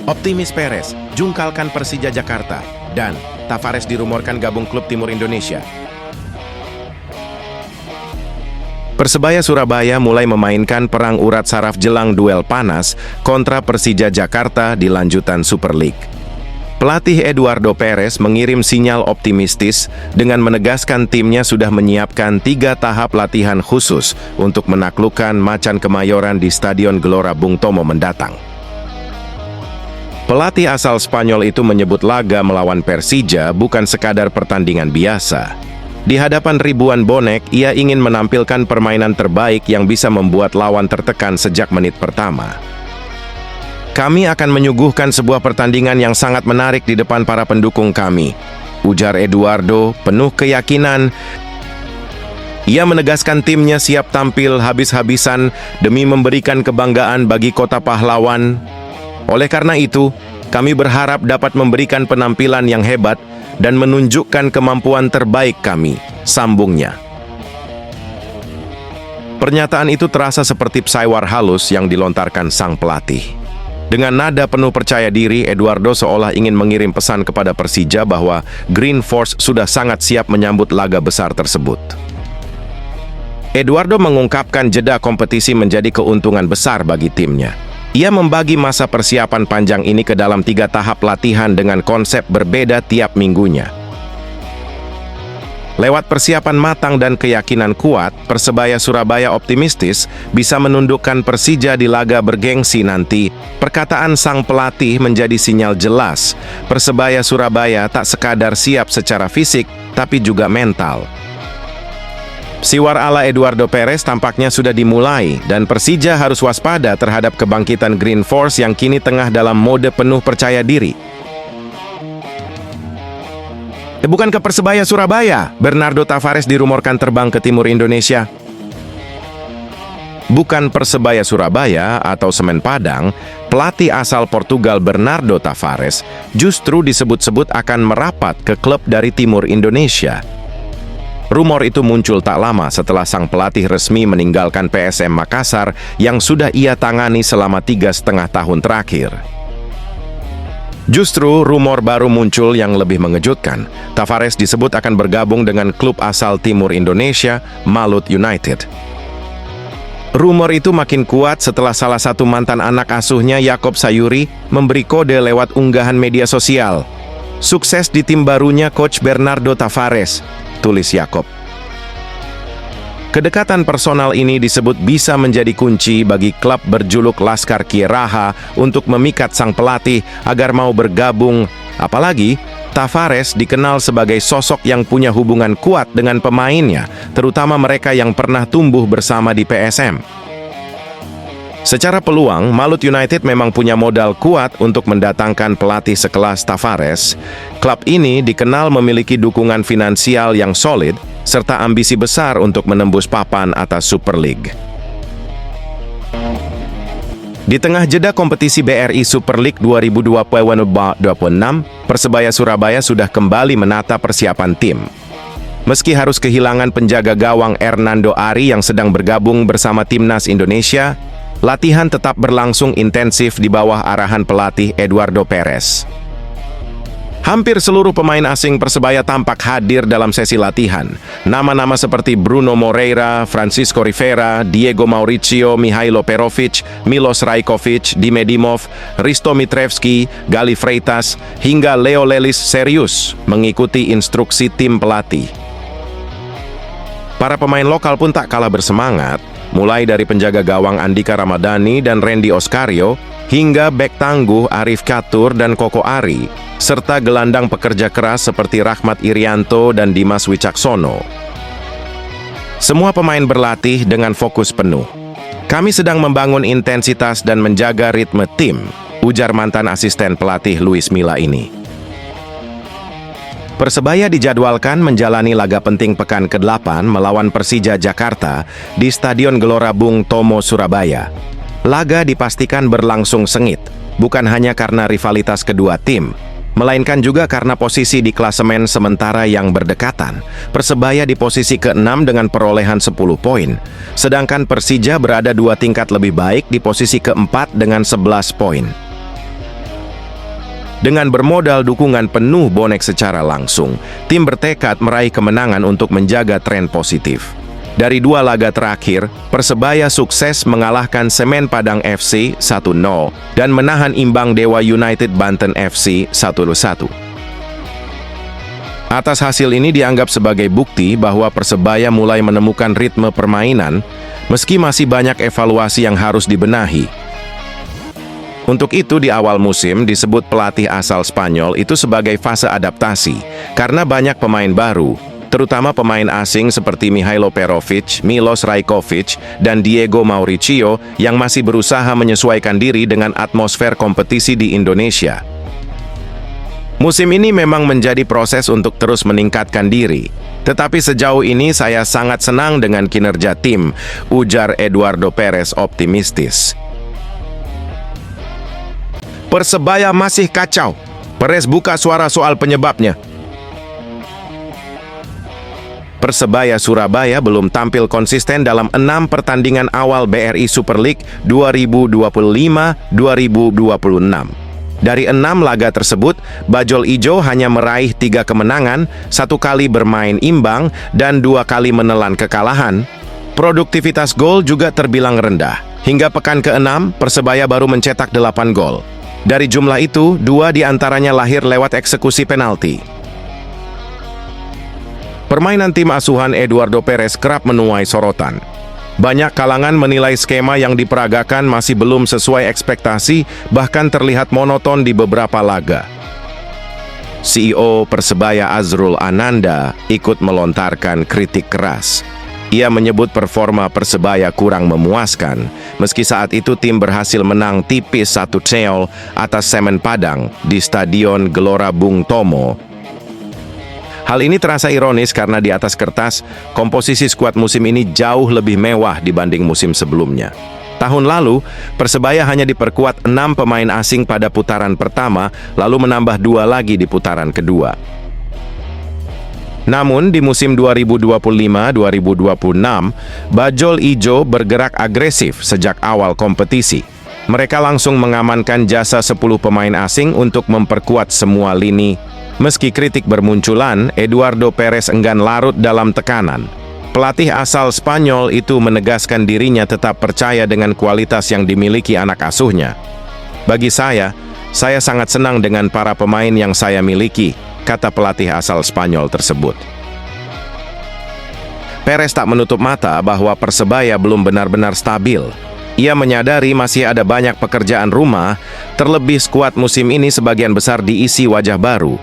Optimis Perez jungkalkan Persija Jakarta dan Tavares dirumorkan gabung klub Timur Indonesia. Persebaya Surabaya mulai memainkan perang urat saraf jelang duel panas kontra Persija Jakarta di lanjutan Super League. Pelatih Eduardo Perez mengirim sinyal optimistis dengan menegaskan timnya sudah menyiapkan 3 tahap latihan khusus untuk menaklukkan Macan Kemayoran di Stadion Gelora Bung Tomo mendatang. Pelatih asal Spanyol itu menyebut laga melawan Persija bukan sekadar pertandingan biasa. Di hadapan ribuan bonek, ia ingin menampilkan permainan terbaik yang bisa membuat lawan tertekan sejak menit pertama. Kami akan menyuguhkan sebuah pertandingan yang sangat menarik di depan para pendukung kami, ujar Eduardo penuh keyakinan. Ia menegaskan timnya siap tampil habis-habisan demi memberikan kebanggaan bagi kota pahlawan. Oleh karena itu, kami berharap dapat memberikan penampilan yang hebat dan menunjukkan kemampuan terbaik kami, sambungnya. Pernyataan itu terasa seperti psaywar halus yang dilontarkan sang pelatih. Dengan nada penuh percaya diri, Eduardo seolah ingin mengirim pesan kepada Persija bahwa Green Force sudah sangat siap menyambut laga besar tersebut. Eduardo mengungkapkan jeda kompetisi menjadi keuntungan besar bagi timnya. Ia membagi masa persiapan panjang ini ke dalam 3 tahap latihan dengan konsep berbeda tiap minggunya. Lewat persiapan matang dan keyakinan kuat, Persebaya Surabaya optimistis bisa menundukkan Persija di laga bergengsi nanti. Perkataan sang pelatih menjadi sinyal jelas, Persebaya Surabaya tak sekadar siap secara fisik, tapi juga mental. Siwar ala Eduardo Perez tampaknya sudah dimulai dan Persija harus waspada terhadap kebangkitan Green Force yang kini tengah dalam mode penuh percaya diri. Bukan ke Persebaya Surabaya, Bernardo Tavares dirumorkan terbang ke Timur Indonesia. Bukan Persebaya Surabaya atau Semen Padang, pelatih asal Portugal Bernardo Tavares justru disebut-sebut akan merapat ke klub dari Timur Indonesia. Rumor itu muncul tak lama setelah sang pelatih resmi meninggalkan PSM Makassar yang sudah ia tangani selama 3,5 tahun terakhir. Justru rumor baru muncul yang lebih mengejutkan. Tavares disebut akan bergabung dengan klub asal Timur Indonesia, Malut United. Rumor itu makin kuat setelah salah satu mantan anak asuhnya, Yakob Sayuri, memberi kode lewat unggahan media sosial. Sukses di tim barunya Coach Bernardo Tavares, tulis Yakob. Kedekatan personal ini disebut bisa menjadi kunci bagi klub berjuluk Laskar Kieraha untuk memikat sang pelatih agar mau bergabung. Apalagi, Tavares dikenal sebagai sosok yang punya hubungan kuat dengan pemainnya, terutama mereka yang pernah tumbuh bersama di PSM. Secara peluang, Malut United memang punya modal kuat untuk mendatangkan pelatih sekelas Tavares. Klub ini dikenal memiliki dukungan finansial yang solid, serta ambisi besar untuk menembus papan atas Super League. Di tengah jeda kompetisi BRI Super League 2020-2026, Persebaya Surabaya sudah kembali menata persiapan tim. Meski harus kehilangan penjaga gawang Hernando Ari yang sedang bergabung bersama Timnas Indonesia, latihan tetap berlangsung intensif di bawah arahan pelatih Eduardo Perez. Hampir seluruh pemain asing Persebaya tampak hadir dalam sesi latihan. Nama-nama seperti Bruno Moreira, Francisco Rivera, Diego Mauricio, Mihailo Perovic, Milos Rajkovic, Dime Dimov, Risto Mitrevski, Gali Freitas, hingga Leo Lelis serius mengikuti instruksi tim pelatih. Para pemain lokal pun tak kalah bersemangat, mulai dari penjaga gawang Andika Ramadhani dan Randy Oscario, hingga bek tangguh Arif Catur dan Koko Ari, serta gelandang pekerja keras seperti Rahmat Irianto dan Dimas Wicaksono. Semua pemain berlatih dengan fokus penuh. Kami sedang membangun intensitas dan menjaga ritme tim, ujar mantan asisten pelatih Luis Milla ini. Persebaya dijadwalkan menjalani laga penting pekan ke-8 melawan Persija Jakarta di Stadion Gelora Bung Tomo, Surabaya. Laga dipastikan berlangsung sengit, bukan hanya karena rivalitas kedua tim, melainkan juga karena posisi di klasemen sementara yang berdekatan. Persebaya di posisi ke-6 dengan perolehan 10 poin, sedangkan Persija berada 2 tingkat lebih baik di posisi ke-4 dengan 11 poin. Dengan bermodal dukungan penuh bonek secara langsung, tim bertekad meraih kemenangan untuk menjaga tren positif. Dari 2 laga terakhir, Persebaya sukses mengalahkan Semen Padang FC 1-0 dan menahan imbang Dewa United Banten FC 1-1. Atas hasil ini dianggap sebagai bukti bahwa Persebaya mulai menemukan ritme permainan, meski masih banyak evaluasi yang harus dibenahi. Untuk itu di awal musim disebut pelatih asal Spanyol itu sebagai fase adaptasi, karena banyak pemain baru, terutama pemain asing seperti Mihailo Perovic, Milos Rajkovic, dan Diego Mauricio yang masih berusaha menyesuaikan diri dengan atmosfer kompetisi di Indonesia. Musim ini memang menjadi proses untuk terus meningkatkan diri. Tetapi sejauh ini saya sangat senang dengan kinerja tim, ujar Eduardo Perez optimistis. Persebaya masih kacau. Perez buka suara soal penyebabnya. Persebaya Surabaya belum tampil konsisten dalam 6 pertandingan awal BRI Super League 2025-2026. Dari 6 laga tersebut, Bajul Ijo hanya meraih 3 kemenangan, 1 kali bermain imbang, dan 2 kali menelan kekalahan. Produktivitas gol juga terbilang rendah. Hingga pekan ke-6, Persebaya baru mencetak 8 gol. Dari jumlah itu, 2 diantaranya lahir lewat eksekusi penalti. Permainan tim asuhan Eduardo Perez kerap menuai sorotan. Banyak kalangan menilai skema yang diperagakan masih belum sesuai ekspektasi, bahkan terlihat monoton di beberapa laga. CEO Persebaya Azrul Ananda ikut melontarkan kritik keras. Ia menyebut performa Persebaya kurang memuaskan, meski saat itu tim berhasil menang tipis 1-0 atas Semen Padang di Stadion Gelora Bung Tomo. Hal ini terasa ironis karena di atas kertas, komposisi skuad musim ini jauh lebih mewah dibanding musim sebelumnya. Tahun lalu, Persebaya hanya diperkuat 6 pemain asing pada putaran pertama, lalu menambah 2 lagi di putaran kedua. Namun, di musim 2025-2026, Bajul Ijo bergerak agresif sejak awal kompetisi. Mereka langsung mengamankan jasa 10 pemain asing untuk memperkuat semua lini. Meski kritik bermunculan, Eduardo Perez enggan larut dalam tekanan. Pelatih asal Spanyol itu menegaskan dirinya tetap percaya dengan kualitas yang dimiliki anak asuhnya. Bagi saya sangat senang dengan para pemain yang saya miliki, kata pelatih asal Spanyol tersebut. Perez tak menutup mata bahwa Persebaya belum benar-benar stabil. Ia menyadari masih ada banyak pekerjaan rumah, terlebih skuad musim ini sebagian besar diisi wajah baru.